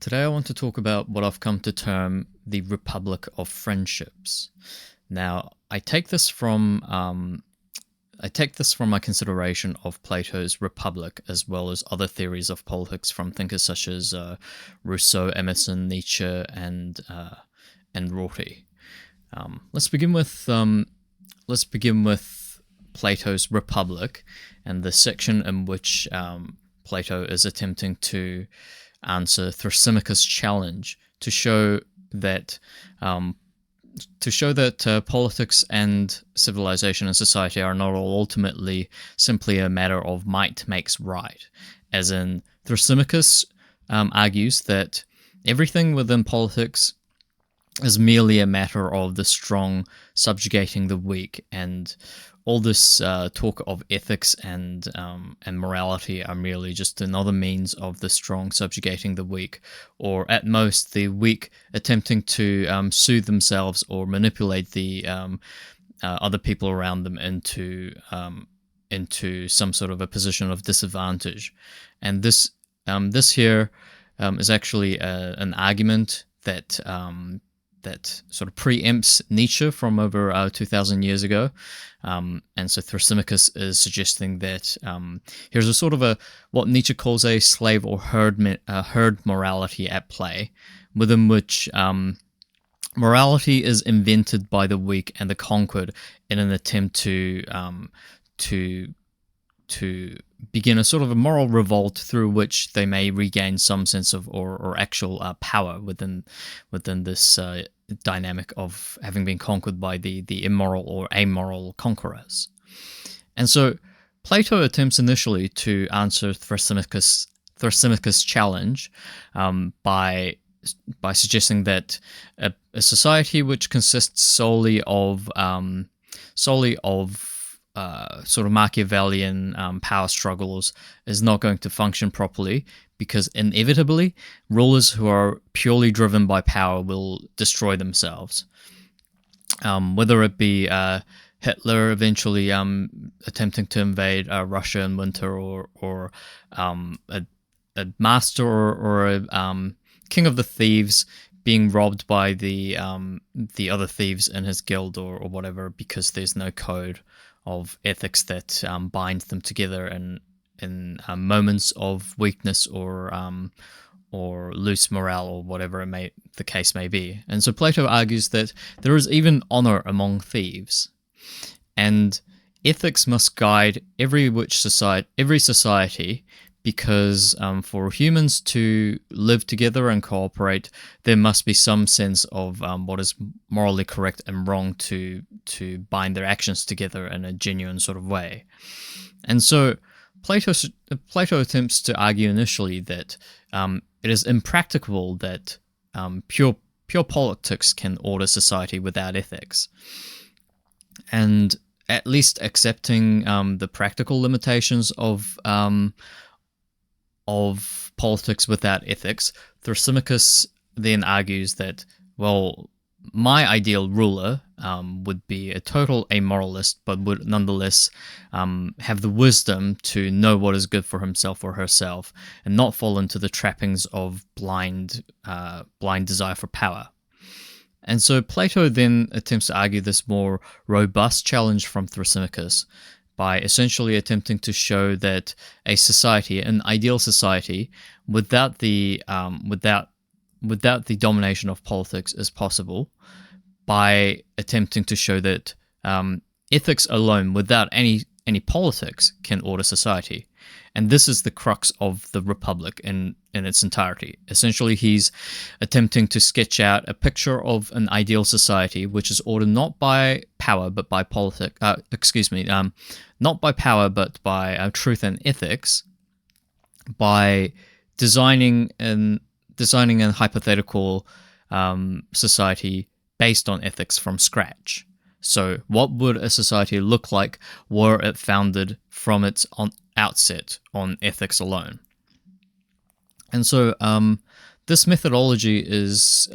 Today I want to talk about what I've come to term the Republic of Friendships. Now, I take this from my consideration of Plato's Republic, as well as other theories of politics from thinkers such as Rousseau, Emerson, Nietzsche, and Rorty. Let's begin with Plato's Republic and the section in which Plato is attempting to answer Thrasymachus' challenge to show that politics and civilization and society are not all ultimately simply a matter of might makes right. As in, Thrasymachus argues that everything within politics is merely a matter of the strong subjugating the weak, and all this talk of ethics and morality are merely just another means of the strong subjugating the weak, or at most the weak attempting to soothe themselves or manipulate the other people around them into some sort of a position of disadvantage. And this here is actually an argument that sort of preempts Nietzsche from over 2,000 years ago. And so Thrasymachus is suggesting that here's a sort of what Nietzsche calls a slave or herd morality at play, within which morality is invented by the weak and the conquered in an attempt to begin a sort of a moral revolt through which they may regain some sense of or actual power within this dynamic of having been conquered by the immoral or amoral conquerors. And so Plato attempts initially to answer Thrasymachus' challenge by suggesting that a society which consists solely of sort of Machiavellian power struggles is not going to function properly, because inevitably rulers who are purely driven by power will destroy themselves. Whether it be Hitler eventually attempting to invade Russia in winter, or a master or a king of the thieves being robbed by the other thieves in his guild or whatever, because there's no code of ethics that binds them together in moments of weakness or loose morale, or whatever the case may be. And so Plato argues that there is even honor among thieves, and ethics must guide every society, because for humans to live together and cooperate, there must be some sense of what is morally correct and wrong to bind their actions together in a genuine sort of way. And so Plato attempts to argue initially that it is impracticable that pure politics can order society without ethics, and at least accepting the practical limitations of politics without ethics, Thrasymachus then argues that, well, my ideal ruler would be a total amoralist, but would nonetheless have the wisdom to know what is good for himself or herself, and not fall into the trappings of blind desire for power. And so Plato then attempts to argue this more robust challenge from Thrasymachus by essentially attempting to show that a society, an ideal society, without the domination of politics is possible, by attempting to show that ethics alone, without any politics, can order society. And this is the crux of the Republic in its entirety. Essentially, he's attempting to sketch out a picture of an ideal society which is ordered not by power but by politics. Not by power but by truth and ethics, by designing a hypothetical society based on ethics from scratch. So what would a society look like were it founded from its outset on ethics alone? And so this methodology is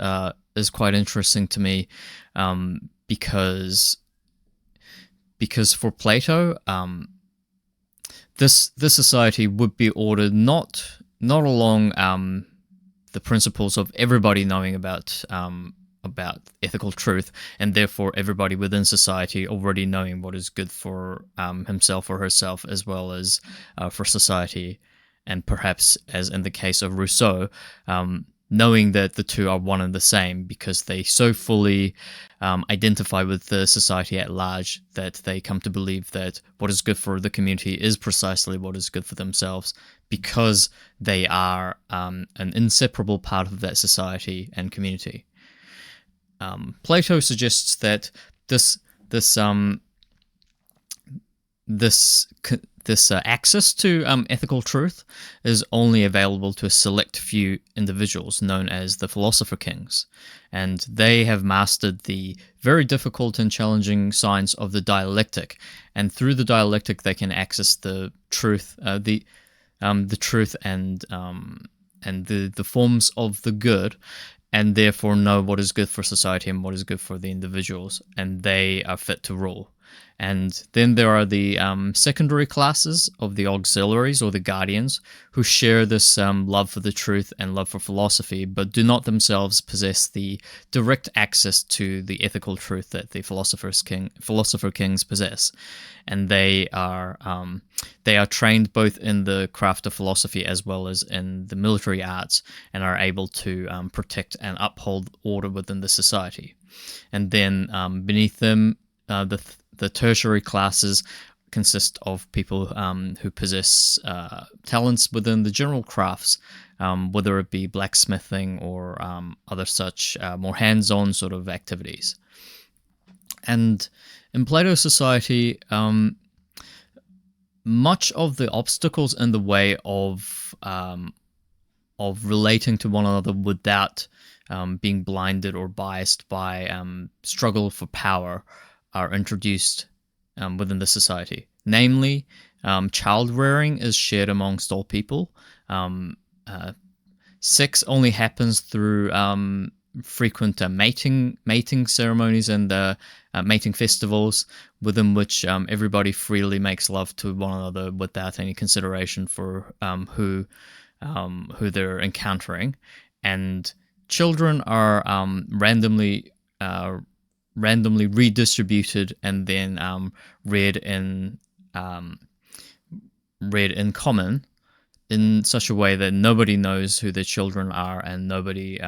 quite interesting to me, because for Plato, this society would be ordered not along the principles of everybody knowing about ethical truth, and therefore everybody within society already knowing what is good for himself or herself, as well as for society, and perhaps, as in the case of Rousseau, knowing that the two are one and the same because they so fully identify with the society at large that they come to believe that what is good for the community is precisely what is good for themselves, because they are an inseparable part of that society and community. Plato suggests that this this this access to ethical truth is only available to a select few individuals known as the philosopher kings, and they have mastered the very difficult and challenging science of the dialectic, and through the dialectic they can access the truth, the truth and the forms of the good, and therefore know what is good for society and what is good for the individuals, and they are fit to rule. And then there are the secondary classes of the auxiliaries or the guardians, who share this love for the truth and love for philosophy, but do not themselves possess the direct access to the ethical truth that the philosopher kings possess. And they are trained both in the craft of philosophy as well as in the military arts, and are able to protect and uphold order within the society. And then beneath them, the tertiary classes consist of people who possess talents within the general crafts, whether it be blacksmithing or other such more hands-on sort of activities. And in Plato's society, much of the obstacles in the way of relating to one another without being blinded or biased by struggle for power are introduced within the society. Namely, child rearing is shared amongst all people. Sex only happens through frequent mating ceremonies and mating festivals, within which everybody freely makes love to one another without any consideration for who they're encountering. And children are randomly redistributed and then reared in common, in such a way that nobody knows who their children are, and nobody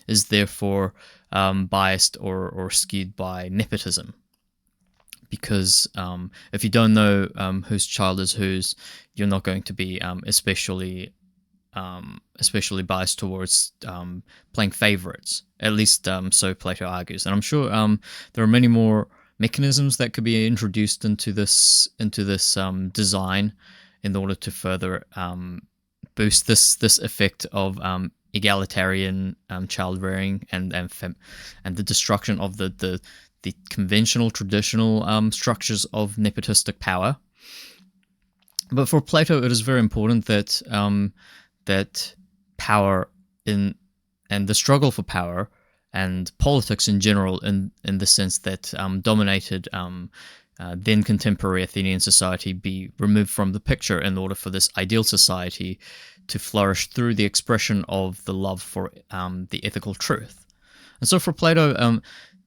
is therefore biased or skewed by nepotism. Because if you don't know whose child is whose, you're not going to be especially biased towards playing favorites. At least so Plato argues, and I'm sure there are many more mechanisms that could be introduced into this design in order to further boost this effect of egalitarian child rearing and the destruction of the conventional traditional structures of nepotistic power. But for Plato, it is very important that that power and the struggle for power and politics in general, in the sense that dominated then contemporary Athenian society, be removed from the picture in order for this ideal society to flourish through the expression of the love for the ethical truth. And so for Plato,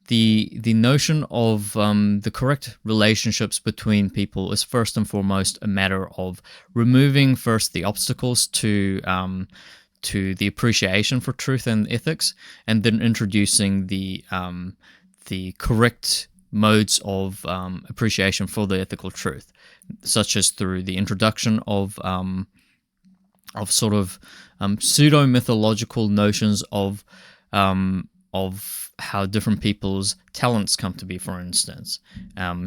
the notion of the correct relationships between people is first and foremost a matter of removing first the obstacles to the appreciation for truth and ethics, and then introducing the correct modes of appreciation for the ethical truth, such as through the introduction of sort of pseudo mythological notions of how different people's talents come to be. For instance,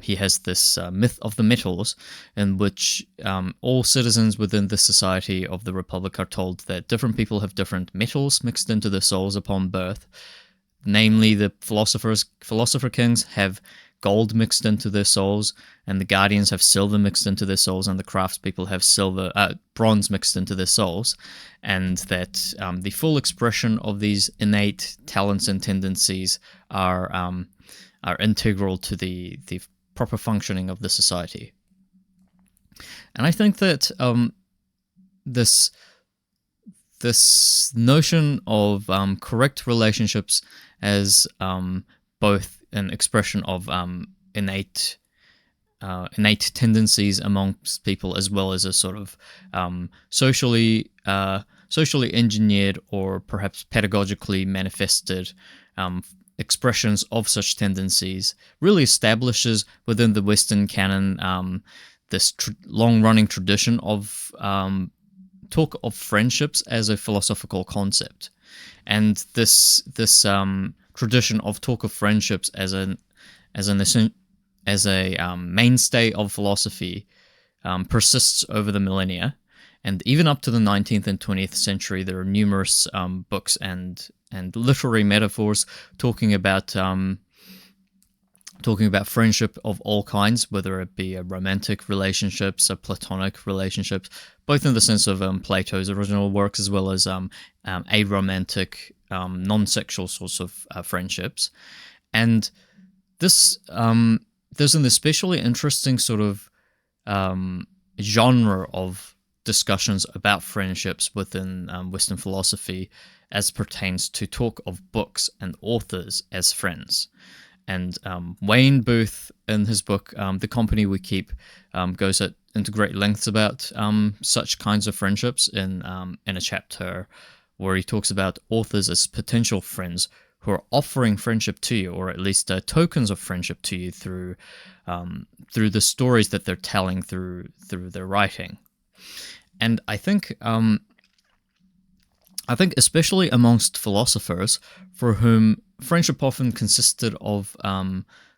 he has this myth of the metals, in which all citizens within the society of the Republic are told that different people have different metals mixed into their souls upon birth. Namely, the philosopher kings have gold mixed into their souls, and the guardians have silver mixed into their souls, and the craftspeople have bronze mixed into their souls, and that the full expression of these innate talents and tendencies are integral to the proper functioning of the society. And I think that this notion of correct relationships as both an expression of innate tendencies amongst people, as well as a sort of socially engineered or perhaps pedagogically manifested expressions of such tendencies, really establishes within the Western canon this long-running tradition of talk of friendships as a philosophical concept, and this tradition of talk of friendships as a mainstay of philosophy persists over the millennia, and even up to the 19th and 20th century. There are numerous books and literary metaphors talking about friendship of all kinds, whether it be a romantic relationships, a platonic relationships, both in the sense of Plato's original works, as well as aromantic, non-sexual sorts of friendships. And this there's an especially interesting sort of genre of discussions about friendships within Western philosophy as pertains to talk of books and authors as friends. And Wayne Booth, in his book The Company We Keep, goes into great lengths about such kinds of friendships in a chapter where he talks about authors as potential friends who are offering friendship to you, or at least tokens of friendship to you through the stories that they're telling through their writing. And I think especially amongst philosophers for whom friendship often consisted of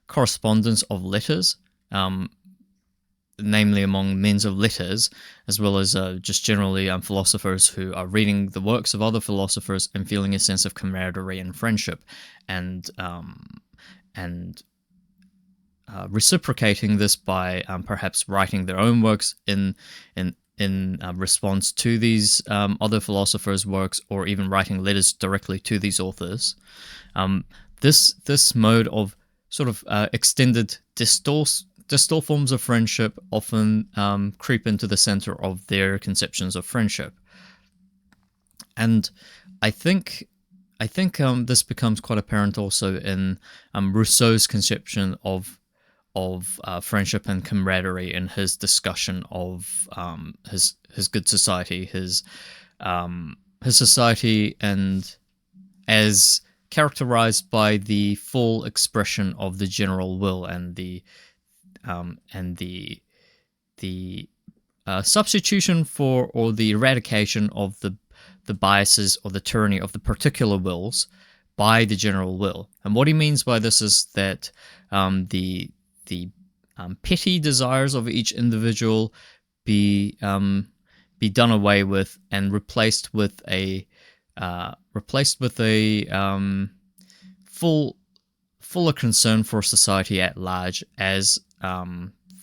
correspondence of letters, namely among men of letters, as well as just generally philosophers who are reading the works of other philosophers and feeling a sense of camaraderie and friendship, and reciprocating this by perhaps writing their own works in response to these other philosophers' works, or even writing letters directly to these authors. This mode of sort of extended distal forms of friendship often creep into the center of their conceptions of friendship. And I think this becomes quite apparent also in Rousseau's conception of friendship and camaraderie in his discussion of his good society, his society, and as characterized by the full expression of the general will and the substitution for, or the eradication of the biases or the tyranny of the particular wills by the general will. And what he means by this is that the petty desires of each individual be done away with and replaced with a fuller concern for society at large, as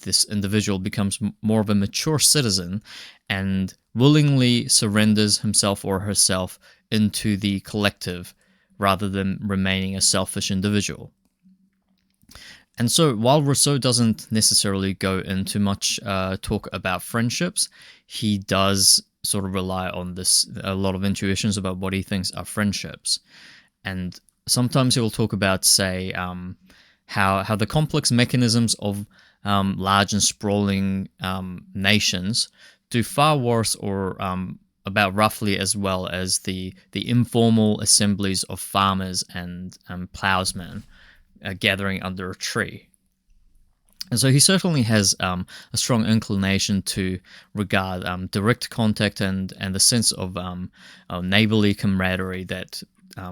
this individual becomes more of a mature citizen and willingly surrenders himself or herself into the collective rather than remaining a selfish individual. And so while Rousseau doesn't necessarily go into much talk about friendships, he does sort of rely on a lot of intuitions about what he thinks are friendships. And sometimes he'll talk about, say, how the complex mechanisms of large and sprawling nations do far worse, or about roughly as well as the informal assemblies of farmers and ploughmen gathering under a tree. And so he certainly has a strong inclination to regard direct contact and the sense of neighborly camaraderie that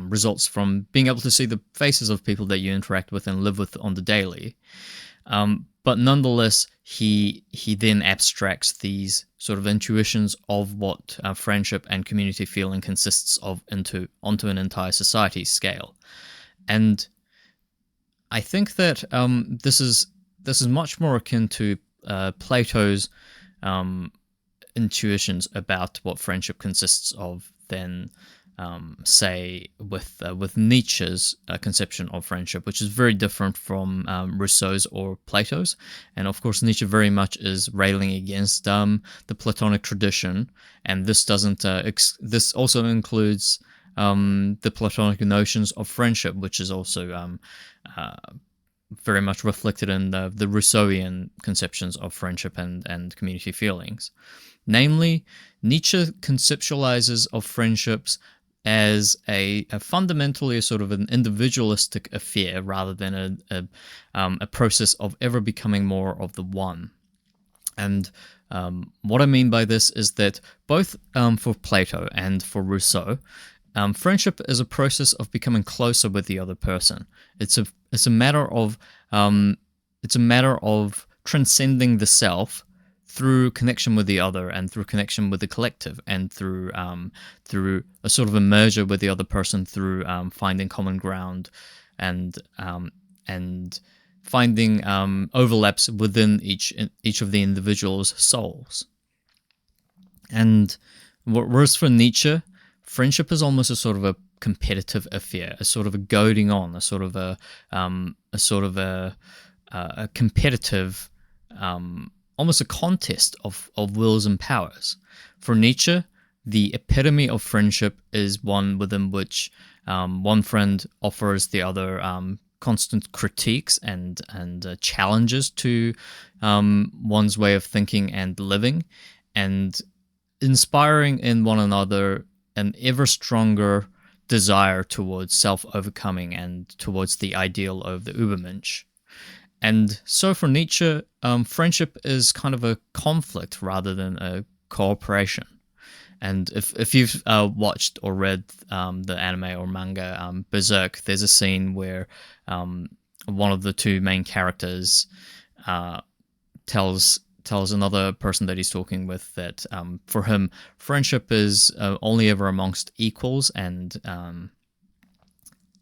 results from being able to see the faces of people that you interact with and live with on the daily. But nonetheless, he then abstracts these sort of intuitions of what friendship and community feeling consists of onto an entire society scale. And I think that this is much more akin to Plato's intuitions about what friendship consists of than say with Nietzsche's conception of friendship, which is very different from Rousseau's or Plato's. And of course, Nietzsche very much is railing against the Platonic tradition, and this doesn't. This also includes the Platonic notions of friendship, which is also very much reflected in the Rousseauian conceptions of friendship and community feelings. Namely, Nietzsche conceptualizes of friendships as a fundamentally a sort of an individualistic affair rather than a process of ever becoming more of the one. And what I mean by this is that both for Plato and for Rousseau, friendship is a process of becoming closer with the other person. It's a matter of transcending the self through connection with the other and through connection with the collective and through a sort of a merger with the other person through finding common ground and finding overlaps within each of the individual's souls. And whereas for Nietzsche, friendship is almost a sort of a competitive affair, a sort of a goading on, a sort of a competitive, almost a contest of wills and powers. For Nietzsche, the epitome of friendship is one within which one friend offers the other constant critiques and challenges to one's way of thinking and living, and inspiring in one another an ever stronger desire towards self-overcoming and towards the ideal of the Übermensch. And so for Nietzsche, friendship is kind of a conflict rather than a cooperation. And if you've watched or read the anime or manga Berserk, there's a scene where one of the two main characters tells another person that he's talking with that for him, friendship is only ever amongst equals, and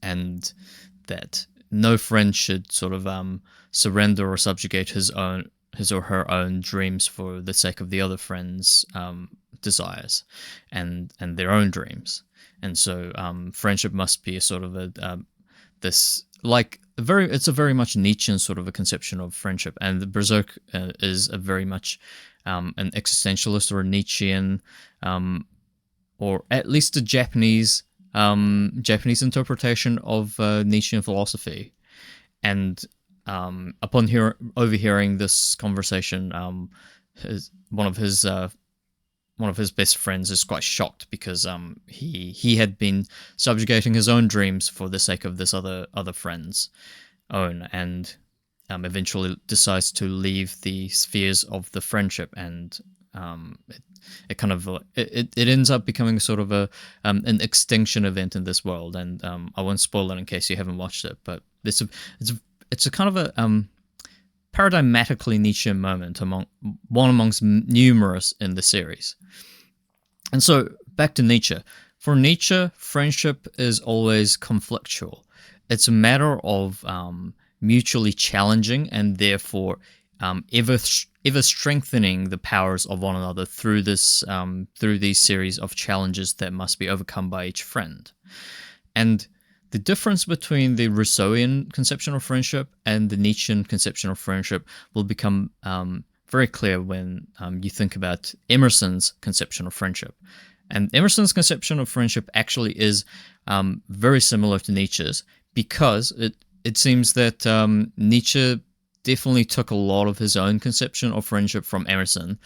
that no friend should sort of surrender or subjugate his or her own dreams for the sake of the other friend's desires and their own dreams. And so friendship must be a sort of it's a very much Nietzschean sort of a conception of friendship, and the Berserk is a very much an existentialist or a Nietzschean, or at least a Japanese interpretation of Nietzschean philosophy. And upon overhearing this conversation, one of his best friends is quite shocked because he had been subjugating his own dreams for the sake of this other friend's own, and eventually decides to leave the spheres of the friendship, and it kind of it ends up becoming sort of an extinction event in this world. And I won't spoil it in case you haven't watched it, but it's a kind of a paradigmatically Nietzschean moment amongst numerous in the series. And so back to Nietzsche. For Nietzsche, friendship is always conflictual. It's a matter of mutually challenging and therefore ever strengthening the powers of one another through these series of challenges that must be overcome by each friend. And the difference between the Rousseauian conception of friendship and the Nietzschean conception of friendship will become very clear when you think about Emerson's conception of friendship. And Emerson's conception of friendship actually is very similar to Nietzsche's, because it seems that Nietzsche definitely took a lot of his own conception of friendship from Emerson,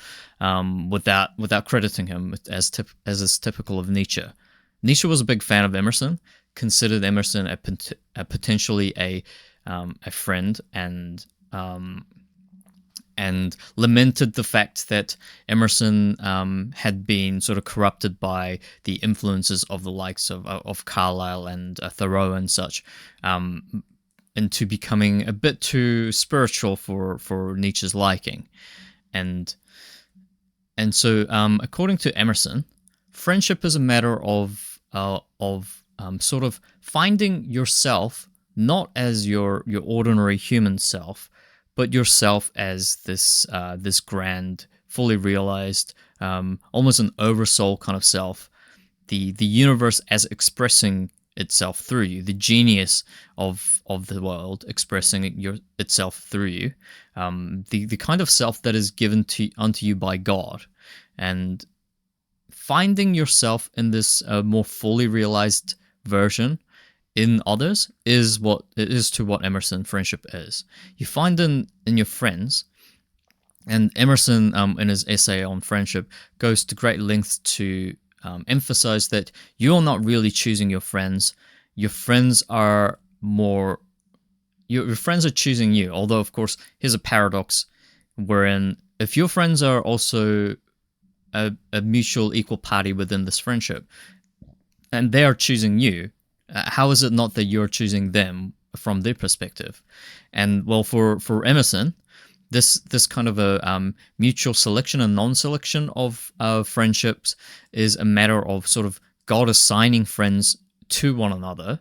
without crediting him as is typical of Nietzsche. Nietzsche was a big fan of Emerson, considered Emerson a potentially a friend, and lamented the fact that Emerson had been sort of corrupted by the influences of the likes of Carlyle and Thoreau and such, into becoming a bit too spiritual for Nietzsche's liking. And so according to Emerson, friendship is a matter of sort of finding yourself not as your ordinary human self, but yourself as this grand, fully realized, almost an oversoul kind of self the universe as expressing itself through you, the genius of the world expressing itself through you, the kind of self that is given to unto you by God, and finding yourself in this more fully realized version in others is what it is to what Emerson friendship is. You find in your friends, and Emerson, in his essay on friendship, goes to great lengths to emphasize that you're not really choosing your friends. Your friends are more. Your friends are choosing you. Although, of course, here's a paradox, wherein if your friends are also a mutual equal party within this friendship, and they are choosing you, how is it not that you're choosing them from their perspective? And well, for Emerson, this kind of a mutual selection and non-selection of friendships is a matter of sort of God assigning friends to one another,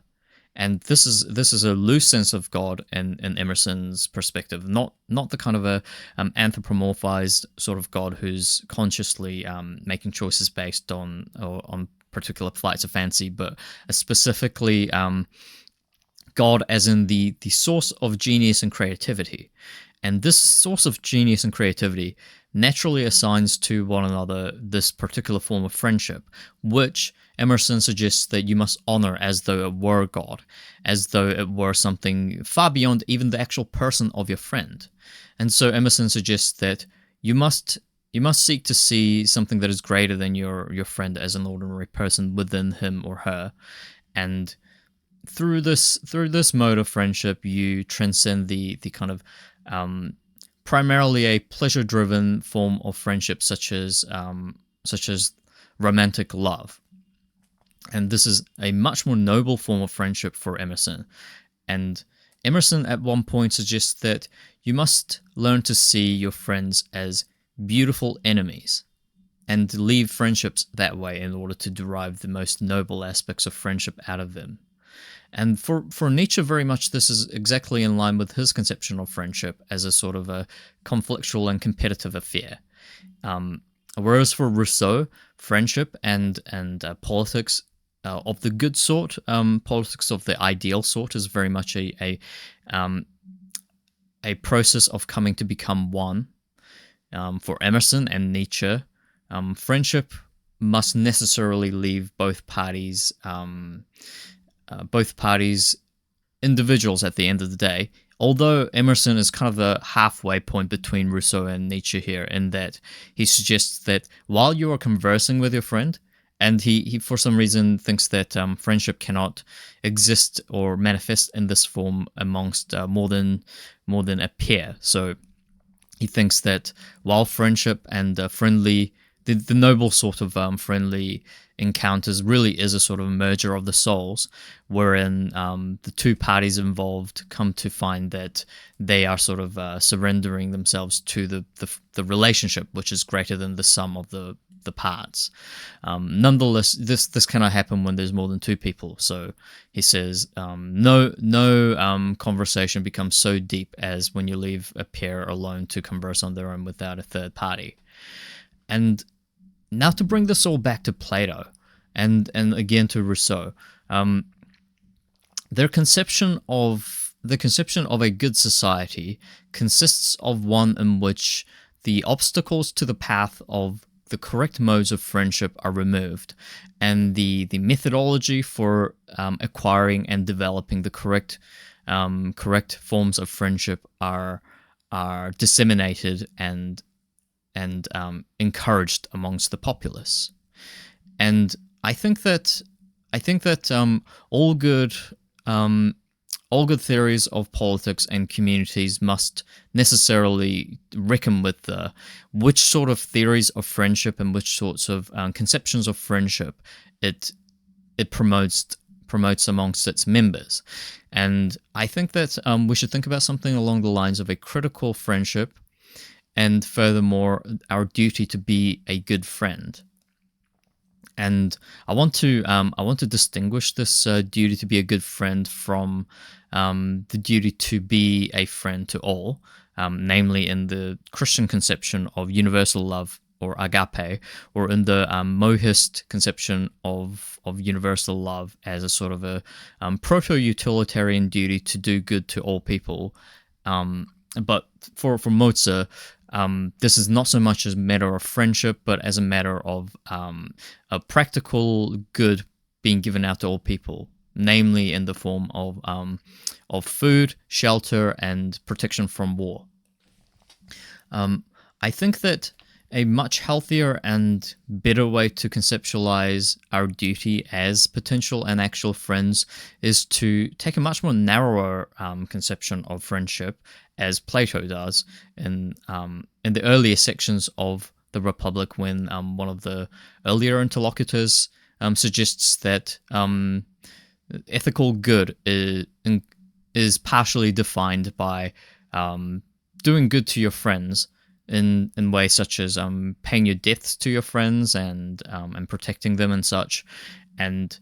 and this is a loose sense of God in Emerson's perspective, not the kind of a anthropomorphized sort of God who's consciously making choices based on particular flights of fancy, but specifically God as in the source of genius and creativity. And this source of genius and creativity naturally assigns to one another this particular form of friendship, which Emerson suggests that you must honor as though it were God, as though it were something far beyond even the actual person of your friend. And so Emerson suggests that you must seek to see something that is greater than your friend as an ordinary person within him or her. And through this mode of friendship, you transcend the kind of primarily a pleasure-driven form of friendship, such as romantic love. And this is a much more noble form of friendship for Emerson. And Emerson at one point suggests that you must learn to see your friends as beautiful enemies and leave friendships that way in order to derive the most noble aspects of friendship out of them. And for Nietzsche, very much this is exactly in line with his conception of friendship as a sort of a conflictual and competitive affair. Whereas for Rousseau, friendship and politics of the good sort, politics of the ideal sort, is very much a process of coming to become one. For Emerson and Nietzsche, friendship must necessarily leave both parties individuals at the end of the day. Although Emerson is kind of the halfway point between Rousseau and Nietzsche here, in that he suggests that while you are conversing with your friend, and he for some reason thinks that friendship cannot exist or manifest in this form amongst more than a pair. So he thinks that while friendship and friendly, the noble sort of friendly encounters really is a sort of merger of the souls, wherein the two parties involved come to find that they are sort of surrendering themselves to the relationship, which is greater than the sum of the parts. Nonetheless, this cannot happen when there's more than two people. So he says, no conversation becomes so deep as when you leave a pair alone to converse on their own without a third party. And now to bring this all back to Plato and again to Rousseau, their conception of a good society consists of one in which the obstacles to the path of the correct modes of friendship are removed, and the methodology for acquiring and developing the correct forms of friendship are disseminated and encouraged amongst the populace. And I think that all good theories of politics and communities must necessarily reckon with which sort of theories of friendship and which sorts of conceptions of friendship it promotes amongst its members. And I think that we should think about something along the lines of a critical friendship, and furthermore, our duty to be a good friend. And I want to distinguish this duty to be a good friend from the duty to be a friend to all, namely in the Christian conception of universal love or agape, or in the mohist conception of universal love as a sort of a proto-utilitarian duty to do good to all people. But for Mozart, this is not so much as a matter of friendship, but as a matter of a practical good being given out to all people, namely in the form of food, shelter, and protection from war. I think that a much healthier and better way to conceptualize our duty as potential and actual friends is to take a much more narrower conception of friendship, as Plato does in the earlier sections of the Republic, when one of the earlier interlocutors suggests that ethical good is partially defined by doing good to your friends in ways such as paying your debts to your friends and protecting them and such, and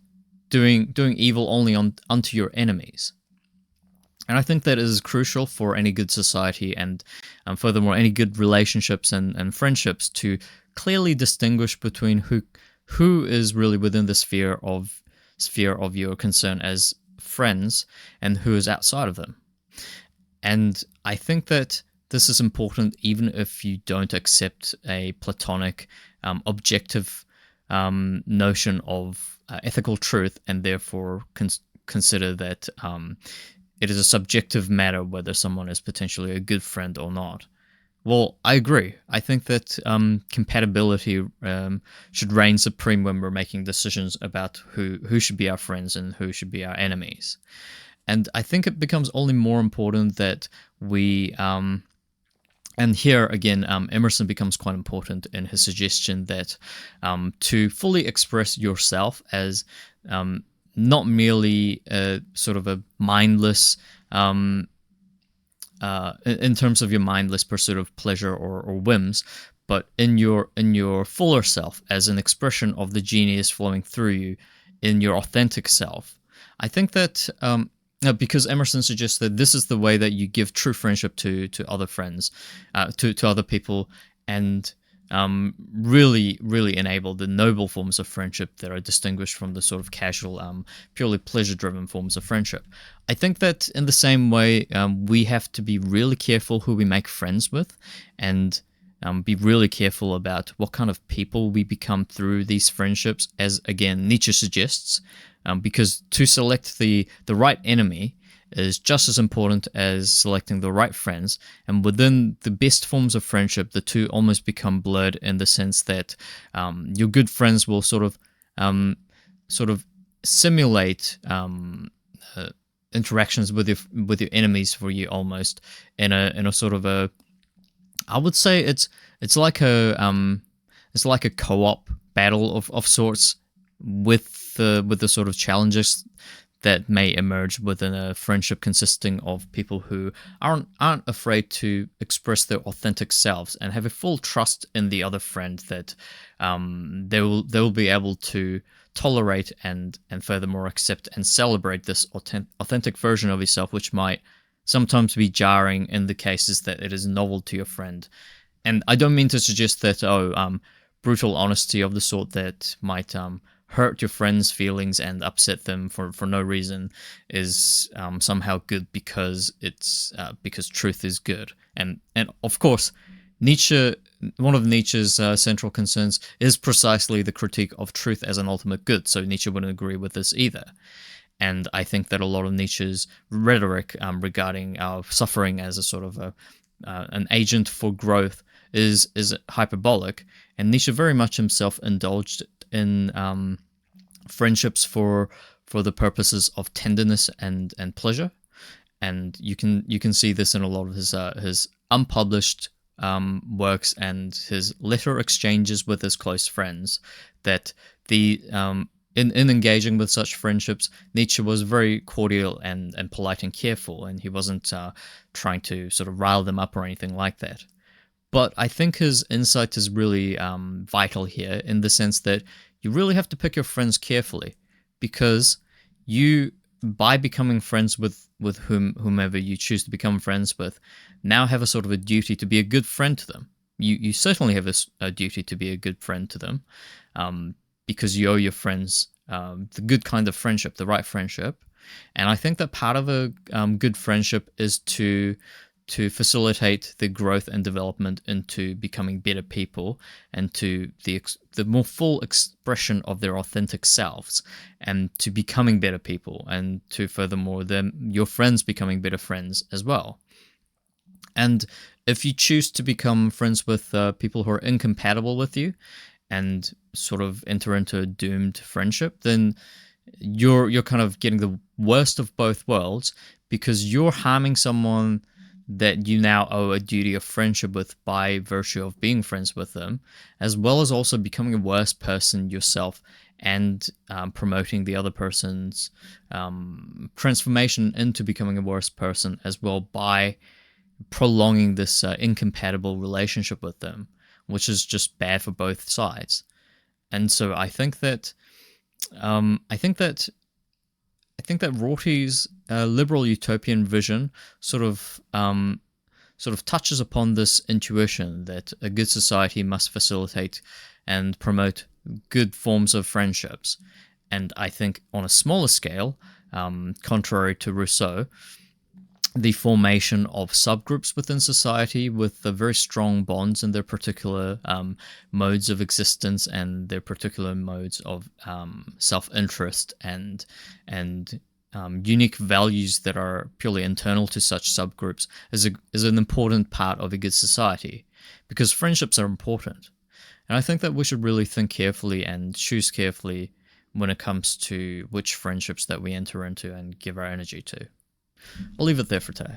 doing evil only unto your enemies. And I think that is crucial for any good society, and furthermore, any good relationships and friendships, to clearly distinguish between who is really within the sphere of your concern as friends and who is outside of them. And I think that this is important even if you don't accept a Platonic, objective notion of ethical truth, and therefore consider that it is a subjective matter whether someone is potentially a good friend or not. Well, I agree. I think that compatibility should reign supreme when we're making decisions about who should be our friends and who should be our enemies. And I think it becomes only more important that we... and here again, Emerson becomes quite important in his suggestion that to fully express yourself as not merely a sort of a mindless, in terms of your mindless pursuit of pleasure or whims, but in your fuller self as an expression of the genius flowing through you in your authentic self. I think that because Emerson suggests that this is the way that you give true friendship to other friends, to other people, and really enable the noble forms of friendship that are distinguished from the sort of casual, purely pleasure-driven forms of friendship. I think that in the same way, we have to be really careful who we make friends with, and be really careful about what kind of people we become through these friendships, as again Nietzsche suggests, because to select the right enemy is just as important as selecting the right friends. And within the best forms of friendship, the two almost become blurred, in the sense that your good friends will sort of simulate interactions with your enemies for you, almost in a sort of a... I would say it's like a co-op battle of sorts, with the sort of challenges that may emerge within a friendship consisting of people who aren't afraid to express their authentic selves and have a full trust in the other friend that they will be able to tolerate and furthermore accept and celebrate this authentic version of yourself, which might sometimes be jarring in the cases that it is novel to your friend. And I don't mean to suggest that brutal honesty of the sort that might hurt your friends' feelings and upset them for no reason is somehow good because it's because truth is good. And of course, one of Nietzsche's central concerns is precisely the critique of truth as an ultimate good. So Nietzsche wouldn't agree with this either. And I think that a lot of Nietzsche's rhetoric regarding our suffering as a sort of an agent for growth is hyperbolic. And Nietzsche very much himself indulged in friendships for the purposes of tenderness and pleasure. And you can see this in a lot of his unpublished works and his letter exchanges with his close friends, that the in engaging with such friendships, Nietzsche was very cordial and polite and careful, and he wasn't trying to sort of rile them up or anything like that. But I think his insight is really vital here, in the sense that you really have to pick your friends carefully, because you, by becoming friends with whomever you choose to become friends with, now have a sort of a duty to be a good friend to them. you certainly have a duty to be a good friend to them, um, because you owe your friends the good kind of friendship, the right friendship. And I think that part of a good friendship is to facilitate the growth and development into becoming better people, and to the more full expression of their authentic selves, and to becoming better people, and to furthermore them your friends becoming better friends as well. And if you choose to become friends with people who are incompatible with you, and sort of enter into a doomed friendship, then you're kind of getting the worst of both worlds, because you're harming someone that you now owe a duty of friendship with by virtue of being friends with them, as well as also becoming a worse person yourself, and promoting the other person's transformation into becoming a worse person as well by prolonging this incompatible relationship with them, which is just bad for both sides. And so um, I think that I think that Rorty's liberal utopian vision sort of sort of touches upon this intuition that a good society must facilitate and promote good forms of friendships. And I think on a smaller scale, contrary to Rousseau, the formation of subgroups within society with the very strong bonds in their particular modes of existence and their particular modes of self-interest and unique values that are purely internal to such subgroups is an important part of a good society, because friendships are important. And I think that we should really think carefully and choose carefully when it comes to which friendships that we enter into and give our energy to. I'll leave it there for today.